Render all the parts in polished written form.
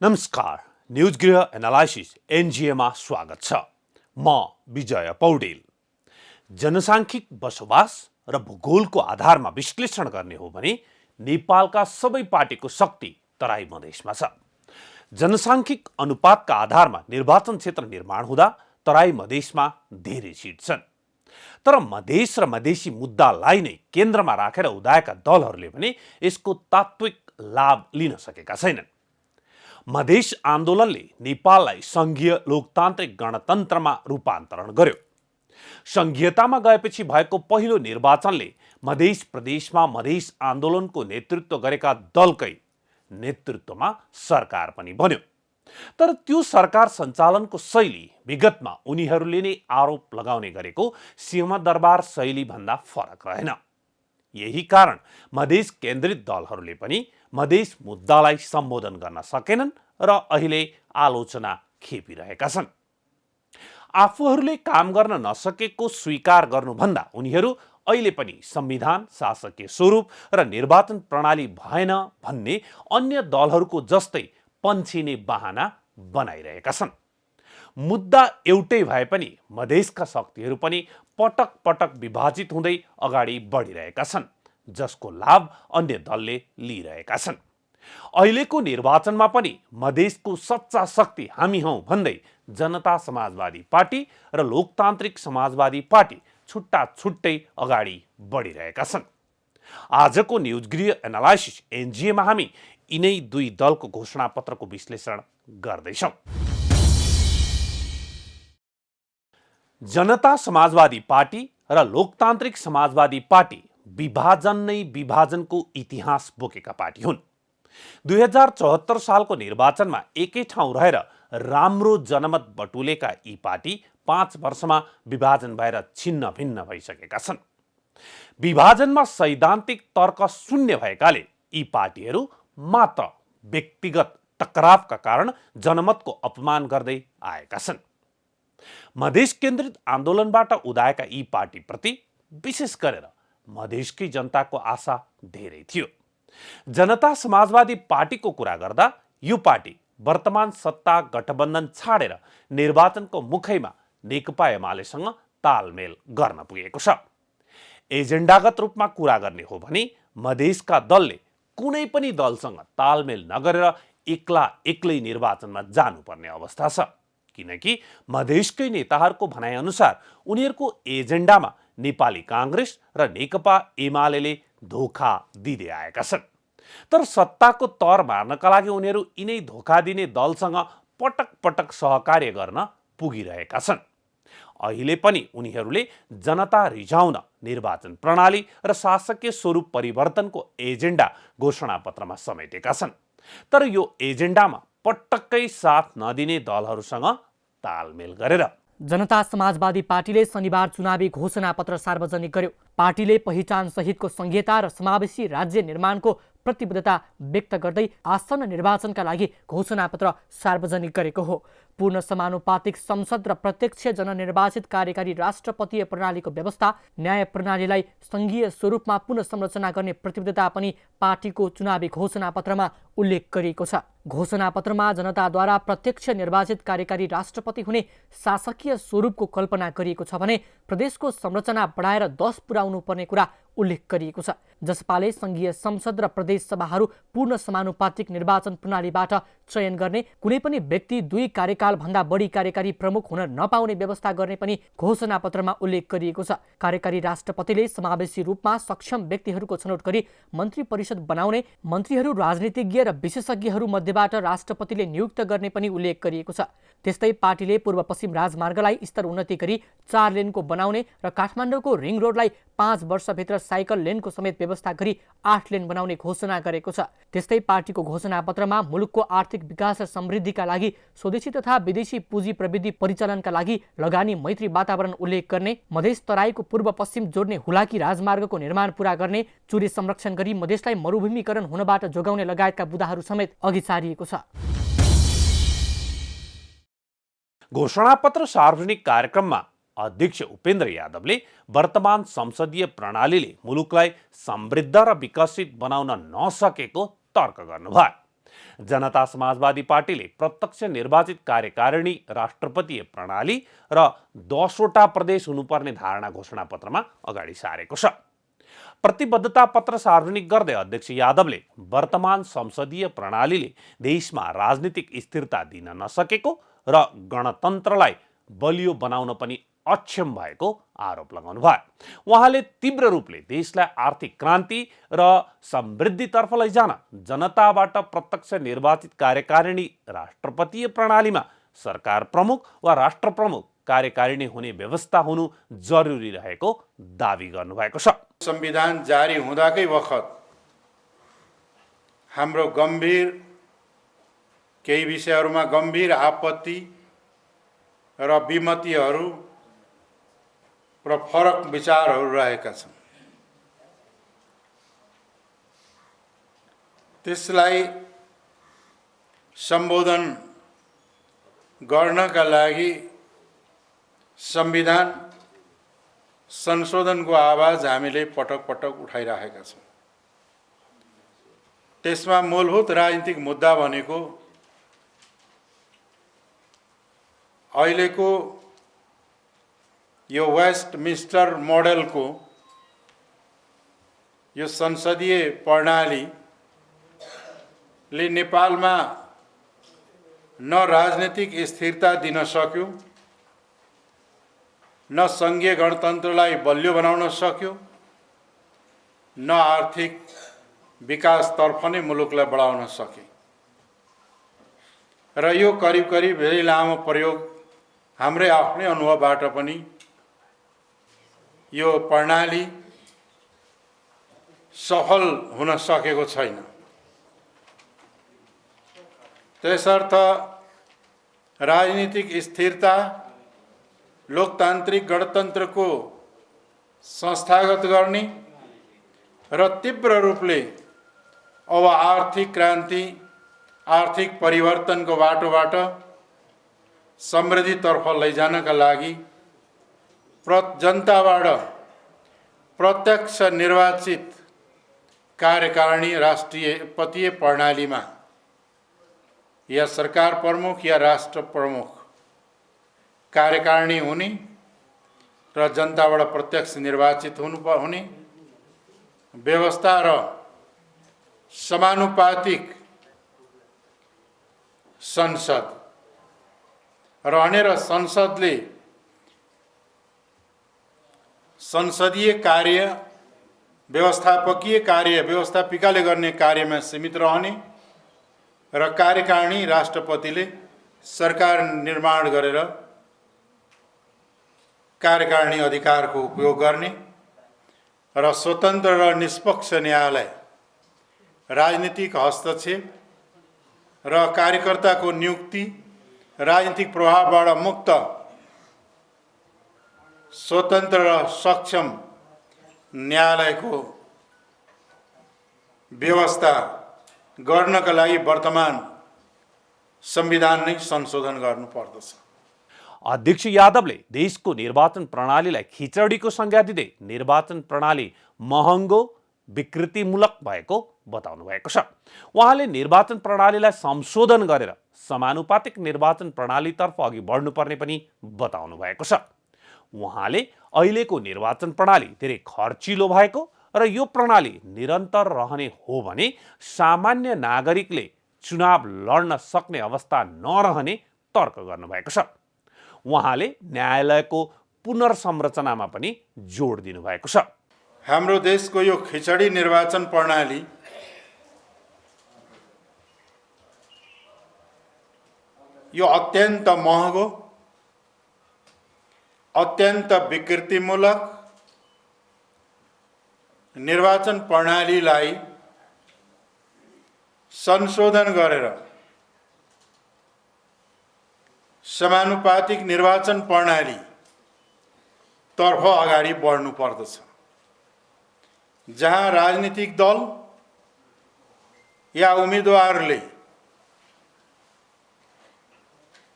नमस्कार, न्यूज गृह एनालाइसिस एनजिएमा स्वागत छ। म विजय पौडेल। जनसांख्यिक बसोबास र भूगोलको आधारमा विश्लेषण गर्ने हो भने नेपालका सबै पार्टीको शक्ति तराई मधेसमा छ। जनसांख्यिक अनुपातका आधारमा निर्वाचन क्षेत्र निर्माण हुँदा तराई मधेसमा धेरै सिट छन्। तर मधेस र मधेसी मुद्दालाई नै केन्द्रमा राखेर उदाएका दलहरूले भने यसको तात्विक लाभ लिन सकेका छैनन्। मधेस आन्दोलनले नेपाललाई संघीय लोकतान्त्रिक गणतन्त्रमा रूपान्तरण गर्यो। संघीयतामा गएपछि भएको पहिलो निर्वाचनले मधेस प्रदेशमा मधेस आन्दोलनको नेतृत्व गरेका दलकै नेतृत्वमा सरकार पनि बन्यो। तर त्यो सरकार सञ्चालनको शैली विगतमा उनीहरूले नै आरोप लगाउने गरेको सिंहदरबार शैली भन्दा फरक रहेन। यही कारण मधेस केन्द्रित दलहरूले पनि मधेस मुद्दालाई सम्बोधन गर्न सकेनन् र अहिले आलोचना खेपिरहेका छन्। आफूहरूले काम गर्न नसकेको स्वीकार गर्नुभन्दा उनीहरू अहिले पनि संविधान, शासकीय स्वरूप र निर्वाचन प्रणाली भएन भन्ने अन्य दलहरूको जस्तै पन्छिने बहाना बनाइरहेका छन्। मुद्दा एउटै भए पनि मधेसका शक्तिहरू पनि पटक पटक विभाजित हुँदै अगाडि बढिरहेका छन्, जसको लाभ अन्य दलले लिइरहेका छन्। अहिलेको निर्वाचनमा पनि मधेसको सच्चा शक्ति हामी हौं भन्दै जनता समाजवादी पार्टी र लोकतान्त्रिक समाजवादी पार्टी छुट्टा छुट्टै अगाडि बढिरहेका छन्। आजको न्यूज गृह एनालाइसिस एनजिएमा हामी यिनै दुई दलको घोषणापत्रको विश्लेषण गर्दैछौं। जनता समाजवादी पार्टी र लोकतान्त्रिक समाजवादी पार्टी विभाजन नै विभाजनको इतिहास बोकेका पार्टी हुन्। 2074 सालको निर्वाचनमा एकै ठाउँ रहेर राम्रो जनमत बटुलेका यी पार्टी 5 वर्षमा विभाजन भएर छिन्न भिन्न भइसकेका छन्। विभाजनमा सैद्धान्तिक तर्क शून्य भएकाले यी पार्टीहरू मात्र व्यक्तिगत टकरावका कारण जनमतको अपमान गर्दै आएका छन्। मधेस केन्द्रित आन्दोलनबाट उदाएका यी पार्टीप्रति विशेष गरेर मधेसकै जनताको आशा धेरै थियो। जनता समाजवादी पार्टीको कुरा गर्दा यो पार्टी वर्तमान सत्ता गठबन्धन छाडेर निर्वाचनको मुखैमा नेकपा एमालेसँग तालमेल गर्न पुगेको छ। एजेन्डागत रूपमा कुरा गर्ने हो भने मधेसका दलले कुनै पनि दलसँग तालमेल नगरेर एक्लै निर्वाचनमा जानुपर्ने अवस्था छ, किनकि मधेसकै नेताहरूको भनाइअनुसार उनीहरूको एजेन्डामा नेपाली काङ्ग्रेस र नेकपा एमालेले धोखा दिँदै आएका छन्। तर सत्ताको तर मार्नका लागि उनीहरू यिनै धोखा दिने दलसँग पटक पटक सहकार्य गर्न पुगिरहेका छन्। अहिले पनि उनीहरूले जनता रिझाउन निर्वाचन प्रणाली र शासकीय स्वरूप परिवर्तनको एजेन्डा घोषणापत्रमा समेटेका छन्। तर यो एजेन्डामा पटक्कै साथ नदिने दलहरूसँग तालमेल गरेर जनता समाजवादी पार्टीले शनिबार चुनावी घोषणापत्र सार्वजनिक गर्यो। पार्टीले पहिचान सहितको संघीयता र समावेशी राज्य निर्माणको प्रतिबद्धता व्यक्त गर्दै आसन्न निर्वाचनका लागि घोषणापत्र सार्वजनिक गरेको हो। पूर्ण समानुपातिक संसद र प्रत्यक्ष जननिर्वाचित कार्यकारी राष्ट्रपतीय प्रणालीको व्यवस्था, न्याय प्रणालीलाई संघीय स्वरूपमा पुनः संरचना गर्ने प्रतिबद्धता पनि पार्टीको चुनावी घोषणापत्रमा उल्लेख गरिएको छ। घोषणापत्रमा जनताद्वारा प्रत्यक्ष निर्वाचित कार्यकारी राष्ट्रपति हुने शासकीय स्वरूपको कल्पना गरिएको छ भने प्रदेशको संरचना बढाएर 10 पुर्याउनु पर्ने कुरा उल्लेख गरिएको छ। जसपाले संघीय संसद र प्रदेश सभाहरू पूर्ण समानुपातिक निर्वाचन प्रणालीबाट चयन गर्ने, कुनै पनि व्यक्ति 2 कार्यकाल भन्दा बढी कार्यकारी प्रमुख हुन नपाउने व्यवस्था गर्ने पनि घोषणापत्रमा उल्लेख गरिएको छ। कार्यकारी राष्ट्रपतिले समावेशी रूपमा सक्षम व्यक्तिहरूको छनौट गरी मन्त्री परिषद बनाउने, मन्त्रीहरू राजनीतिज्ञ र विशेषज्ञहरू मध्येबाट राष्ट्रपतिले नियुक्त गर्ने पनि उल्लेख गरिएको छ। त्यस्तै पार्टीले पूर्व पश्चिम राजमार्गलाई स्तर उन्नति गरी 4 लेनको बनाउने र काठमाडौँको रिङ रोडलाई 5 वर्षभित्र साइकल लेनको समेत व्यवस्था गरी 8 लेन बनाउने घोषणा गरेको छ। त्यस्तै पार्टीको घोषणापत्रमा मुलुकको आर्थिक विकास र समृद्धिका लागि स्वदेशी तथा विदेशी पुँजी प्रविधि परिचालनका लागि लगानी मैत्री वातावरण उल्लेख गर्ने, मधेस तराईको पूर्व पश्चिम जोड्ने हुलाकी राजमार्गको निर्माण पूरा गर्ने, चुरे संरक्षण गरी मधेसलाई मरुभूमिकरण हुनबाट जोगाउने लगायतका बुँदाहरू समेत अघि सारिएको छ। घोषणापत्र सार्वजनिक कार्यक्रममा अध्यक्ष उपेन्द्र यादवले वर्तमान संसदीय प्रणालीले मुलुकलाई समृद्ध र विकसित बनाउन नसकेको तर्क गर्नुभयो। जनता समाजवादी पार्टीले प्रत्यक्ष निर्वाचित कार्यकारिणी राष्ट्रपतीय प्रणाली र 10वटा प्रदेश हुनुपर्ने धारणा घोषणापत्रमा अगाडि सारेको छ। प्रतिबद्धता पत्र सार्वजनिक गर्दै अध्यक्ष यादवले वर्तमान संसदीय प्रणालीले देशमा राजनीतिक स्थिरता दिन नसकेको र गणतन्त्रलाई बलियो बनाउन पनि अक्षम भएको आरोप लगाउनुभयो। उहाँले तीव्र रूपले देशलाई आर्थिक क्रान्ति र समृद्धितर्फ लैजान जनताबाट प्रत्यक्ष निर्वाचित कार्यकारिणी राष्ट्रपतीय प्रणालीमा सरकार प्रमुख वा राष्ट्र प्रमुख कार्यकारिणी हुने व्यवस्था हुनु जरुरी रहेको दावी गर्नुभएको छ। संविधान जारी हुँदाकै वखत हाम्रो केही विषयहरूमा गम्भीर आपत्ति र विमतिहरू र फरक विचारहरू रहेका छन्। त्यसलाई सम्बोधन गर्नका लागि संविधान संशोधनको आवाज हामीले पटक पटक उठाइरहेका छौँ। त्यसमा मूलभूत राजनीतिक मुद्दा भनेको अहिलेको यो वेस्टमिन्स्टर मोडेलको यो संसदीय प्रणालीले नेपालमा न राजनीतिक स्थिरता दिन सक्यो, न संघीय गणतन्त्रलाई बलियो बनाउन सक्यो, न आर्थिक विकासतर्फ नै मुलुकलाई बढाउन सके। र यो करिब करिब धेरै लामो प्रयोग हाम्रै आफ्नै अनुभवबाट पनि यो प्रणाली सफल हुन सकेको छैन। त्यसर्थ राजनीतिक स्थिरता, लोकतान्त्रिक गणतन्त्रको संस्थागत गर्ने र तीव्र रूपले अब आर्थिक क्रान्ति, आर्थिक परिवर्तनको बाटोबाट समृद्धितर्फ लैजानका लागि जनताबाट प्रत्यक्ष निर्वाचित कार्यकारिणी राष्ट्रपतीय प्रणालीमा या सरकार प्रमुख या राष्ट्र प्रमुख कार्यकारिणी हुने र जनताबाट प्रत्यक्ष निर्वाचित हुने व्यवस्था र समानुपातिक संसद रहने र संसदले संसदीय कार्य, व्यवस्थापकीय कार्य व्यवस्थापिकाले गर्ने कार्यमा सीमित रहने र कार्यकारिणी राष्ट्रपतिले सरकार निर्माण गरेर कार्यकारिणी अधिकारको उपयोग गर्ने र स्वतन्त्र र निष्पक्ष न्यायालय, राजनीतिक हस्तक्षेप र कार्यकर्ताको नियुक्ति, राजनीतिक प्रभावबाट मुक्त स्वतन्त्र र सक्षम न्यायालयको व्यवस्था गर्नका लागि वर्तमान संविधान नै संशोधन गर्नुपर्दछ। अध्यक्ष यादवले देशको निर्वाचन प्रणालीलाई खिचडीको संज्ञा दिँदै निर्वाचन प्रणाली महँगो, विकृतिमूलक भएको बताउनु भएको छ। उहाँले निर्वाचन प्रणालीलाई संशोधन गरेर समानुपातिक निर्वाचन प्रणालीतर्फ अघि बढ्नुपर्ने पनि बताउनु भएको छ। उहाँले अहिलेको निर्वाचन प्रणाली धेरै खर्चिलो भएको र यो प्रणाली निरन्तर रहने हो भने सामान्य नागरिकले चुनाव लड्न सक्ने अवस्था नरहने तर्क गर्नुभएको छ। उहाँले न्यायालयको पुनर्संरचनामा पनि जोड दिनुभएको छ। हाम्रो देशको यो खिचडी निर्वाचन प्रणाली यो अत्यन्त महँगो, अत्यन्त विकृतिमूलक निर्वाचन प्रणालीलाई संशोधन गरेर समानुपातिक निर्वाचन प्रणाली तर्फ अगाडि बढ्नु पर्दछ, जहाँ राजनीतिक दल या उम्मेदवारले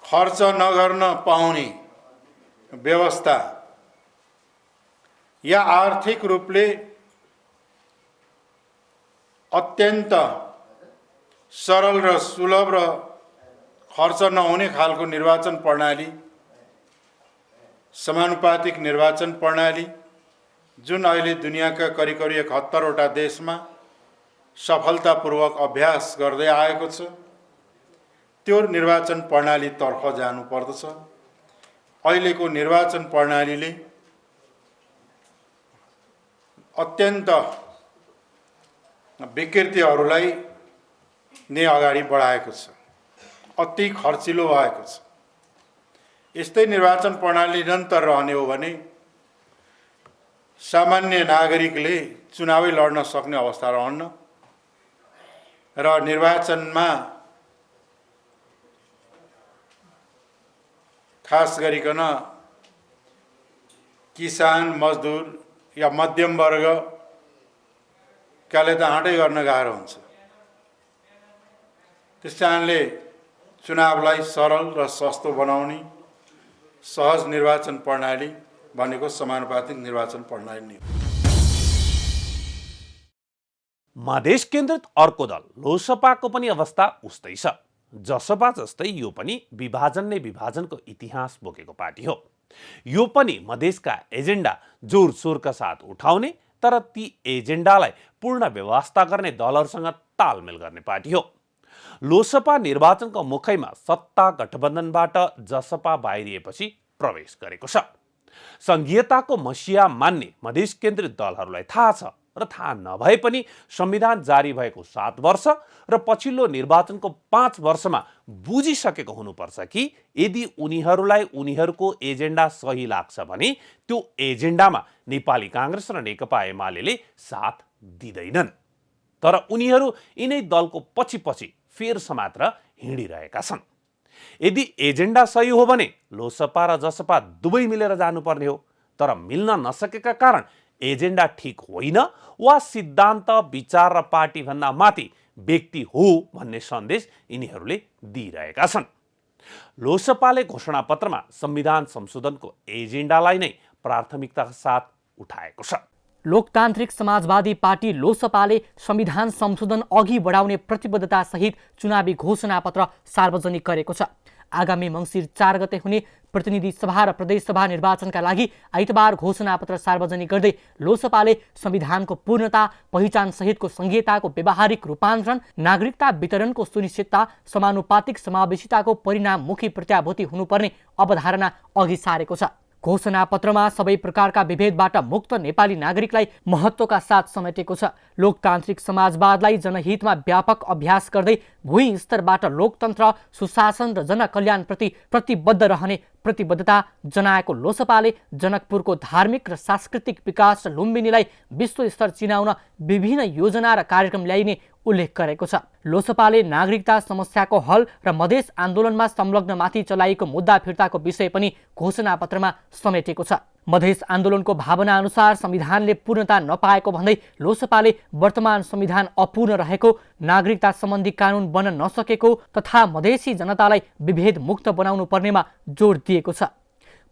खर्च नगर्न पाउने व्यवस्था या आर्थिक रूपले अत्यन्त सरल र सुलभ र खर्च नहुने खालको निर्वाचन प्रणाली, समानुपातिक निर्वाचन प्रणाली जुन अहिले दुनियाँका करिब 71वटा देशमा सफलतापूर्वक अभ्यास गर्दै आएको छ, त्यो निर्वाचन प्रणालीतर्फ जानुपर्दछ। अहिलेको निर्वाचन प्रणालीले अत्यन्त विकृतिहरूलाई नै अगाडि बढाएको छ, अति खर्चिलो भएको छ। यस्तै निर्वाचन प्रणाली निरन्तर रहने हो भने सामान्य नागरिकले चुनावै लड्न सक्ने अवस्था रहन्न र निर्वाचनमा खास गरिकन किसान, मजदुर या मध्यम वर्गकाले त हाँटै गर्न गाह्रो हुन्छ। त्यस कारणले चुनावलाई सरल र सस्तो बनाउने सहज निर्वाचन प्रणाली भनेको समानुपातिक निर्वाचन प्रणाली नै हो। मधेस केन्द्रित अर्को दल लोसपाको पनि अवस्था उस्तै छ। जसपा जस्तै यो पनि विभाजन नै विभाजनको इतिहास बोकेको पार्टी हो। यो पनि मधेसका एजेन्डा जोरसोरका साथ उठाउने तर ती एजेन्डालाई पूर्ण व्यवस्था गर्ने दलहरूसँग तालमेल गर्ने पार्टी हो। लोसपा निर्वाचनको मुखैमा सत्ता गठबन्धनबाट जसपा बाहिरिएपछि प्रवेश गरेको छ। संघीयताको मसिया मान्ने मधेस केन्द्रित दलहरूलाई थाहा छ र थाहा नभए पनि संविधान जारी भएको 7 वर्ष र पछिल्लो निर्वाचनको 5 वर्षमा बुझिसकेको हुनुपर्छ कि यदि उनीहरूलाई उनीहरूको एजेन्डा सही लाग्छ भने त्यो एजेन्डामा नेपाली काङ्ग्रेस र नेकपा एमाले साथ दिँदैनन्। तर उनीहरू यिनै दलको पछि पछि फेर समात्र हिँडिरहेका छन्। यदि एजेन्डा सही हो भने लोसपा र जसपा दुवै मिलेर जानुपर्ने हो। तर मिल्न नसकेका कारण एजेन्डा ठिक होइन वा सिद्धान्त, विचार र पार्टीभन्दा माथि व्यक्ति हो भन्ने सन्देश यिनीहरूले दिइरहेका छन्। लोसपाले घोषणापत्रमा संविधान संशोधनको एजेन्डालाई नै प्राथमिकताका साथ उठाएको छ। लोकतान्त्रिक समाजवादी पार्टी लोसपाले संविधान संशोधन अघि बढाउने प्रतिबद्धता सहित चुनावी घोषणापत्र सार्वजनिक गरेको छ। आगामी मङ्सिर 4 गते हुने प्रतिनिधि सभा र प्रदेशसभा निर्वाचनका लागि आइतबार घोषणापत्र सार्वजनिक गर्दै लोसपाले संविधानको पूर्णता, पहिचान सहितको संघीयताको व्यावहारिक रूपान्तरण, नागरिकता वितरणको सुनिश्चितता, समानुपातिक समावेशिताको परिणाममुखी प्रत्याभूति हुनुपर्ने अवधारणा अघि सारेको छ। घोषणापत्रमा सबै प्रकारका विभेदबाट मुक्त नेपाली नागरिकलाई महत्त्वका साथ समेटेको छ। लोकतान्त्रिक समाजवादलाई जनहितमा व्यापक अभ्यास गर्दै भूमि स्तरबाट लोकतन्त्र, सुशासन र जनकल्याणप्रति प्रतिबद्ध रहने प्रतिबद्धता जनाएको लोसपाले जनकपुरको धार्मिक र सांस्कृतिक विकास र लुम्बिनीलाई विश्वस्तर चिनाउन विभिन्न योजना र कार्यक्रम ल्याइने उल्लेख गरेको छ। लोसपाले नागरिकता समस्याको हल र मधेस आन्दोलनमा संलग्नमाथि चलाइएको मुद्दा फिर्ताको विषय पनि घोषणापत्रमा समेटेको छ। मधेस आन्दोलनको भावना अनुसार संविधानले पूर्णता नपाएको भन्दै लोसपाले वर्तमान संविधान अपूर्ण रहेको, नागरिकता सम्बन्धी कानुन बन्न नसकेको तथा मधेसी जनतालाई विभेद मुक्त बनाउनु पर्नेमा जोड दिएको छ।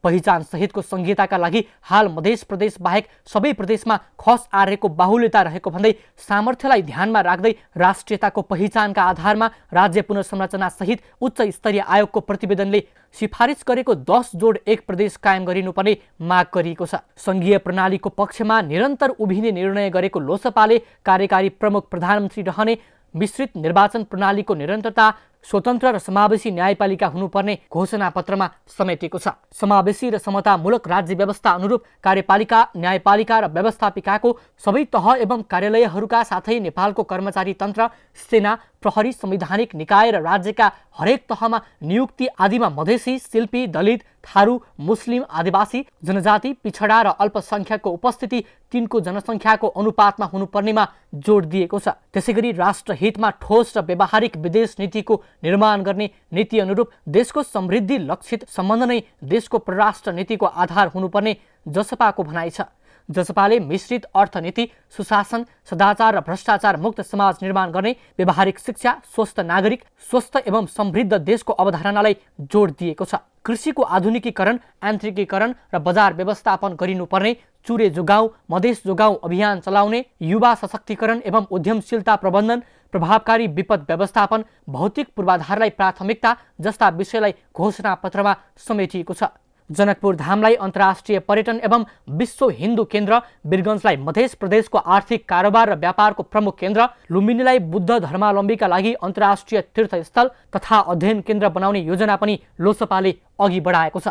पहिचान सहितको संघीयताका लागि हाल मधेस प्रदेश बाहेक सबै प्रदेशमा खस आर्यको बाहुल्यता रहेको भन्दै सामर्थ्यलाई ध्यानमा राख्दै राष्ट्रियताको पहिचानका आधारमा राज्य पुनर्संरचना सहित उच्च स्तरीय आयोगको प्रतिवेदनले सिफारिस गरेको 10+1 प्रदेश कायम गरिनुपर्ने माग गरिएको छ। संघीय प्रणालीको पक्षमा निरन्तर उभिने निर्णय गरेको लोसपाले कार्यकारी प्रमुख प्रधानमन्त्री रहने, मिश्रित निर्वाचन प्रणालीको निरन्तरता, स्वतन्त्र र समावेशी न्यायपालिका हुनुपर्ने घोषणापत्रमा समेटेको छ। समावेशी र समतामूलक राज्य व्यवस्था अनुरूप कार्यपालिका, न्यायपालिका र व्यवस्थापिकाको सबै तह एवं कार्यालयहरूका साथै नेपालको कर्मचारी तन्त्र, सेना, प्रहरी, संवैधानिक निकाय र राज्यका हरेक तहमा नियुक्ति आदिमा मधेसी, शिल्पी, दलित, थारू, मुस्लिम, आदिवासी, जनजाति, पिछडा र अल्पसंख्यकको उपस्थिति तिनको जनसङ्ख्याको अनुपातमा हुनुपर्नेमा जोड दिएको छ। त्यसैगरी राष्ट्रहितमा ठोस र व्यावहारिक विदेश नीतिको निर्माण गर्ने नीति अनुरूप देशको समृद्धि लक्षित सम्बन्ध नै देशको परराष्ट्र नीतिको आधार हुनुपर्ने जसपाको भनाइ छ। जसपाले मिश्रित अर्थनीति, सुशासन, सदाचार र भ्रष्टाचार मुक्त समाज निर्माण गर्ने, व्यावहारिक शिक्षा, स्वस्थ नागरिक, स्वस्थ एवं समृद्ध देशको अवधारणालाई जोड दिएको छ। कृषिको आधुनिकीकरण, यान्त्रिकीकरण र बजार व्यवस्थापन गरिनुपर्ने, चुरे जोगाऊ, मधेस जोगाऊ अभियान चलाउने, युवा सशक्तिकरण एवं उद्यमशीलता प्रबन्धन, प्रभावकारी विपद व्यवस्थापन, भौतिक पूर्वाधारलाई प्राथमिकता जस्ता विषयलाई घोषणापत्रमा समेटिएको छ। जनकपुर धामलाई अन्तर्राष्ट्रिय पर्यटन एवं विश्व हिन्दू केन्द्र, वीरगञ्जलाई मध्य प्रदेशको आर्थिक कारोबार र व्यापारको प्रमुख केन्द्र, लुम्बिनीलाई बुद्ध धर्मावलम्बीका लागि अन्तर्राष्ट्रिय तीर्थस्थल तथा अध्ययन केन्द्र बनाउने योजना पनि लोसपाले अघि बढाएको छ।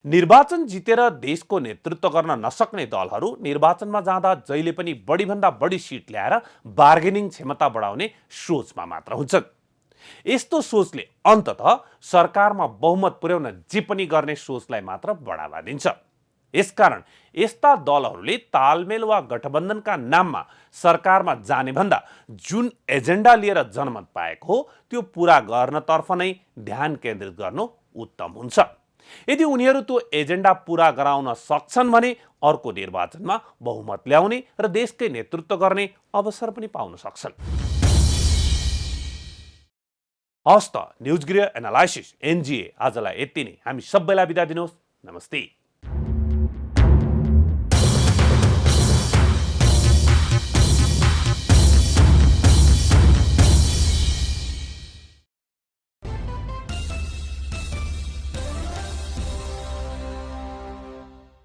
निर्वाचन जितेर देशको नेतृत्व गर्न नसक्ने दलहरू निर्वाचनमा जाँदा जहिले पनि बढीभन्दा बढी सिट ल्याएर बार्गेनिङ क्षमता बढाउने सोचमा मात्र हुन्छन्। यस्तो सोचले अन्ततः सरकारमा बहुमत पुर्याउन जे पनि गर्ने सोचलाई मात्र बढावा दिन्छ। यसकारण यस्ता दलहरूले तालमेल वा गठबन्धनका नाममा सरकारमा जाने भन्दा जुन एजेन्डा लिएर जनमत पाएको हो त्यो पूरा गर्नतर्फ नै ध्यान केन्द्रित गर्नु उत्तम हुन्छ। यदि उनीहरू त्यो एजेन्डा पूरा गराउन सक्छन् भने अर्को निर्वाचनमा बहुमत ल्याउने र देशकै नेतृत्व गर्ने अवसर पनि पाउन सक्छन्। हस्त न्युज गृह एनालाइसिस NGA आजलाई यति नै। हामी सबैलाई बिदा दिनुहोस्। नमस्ते।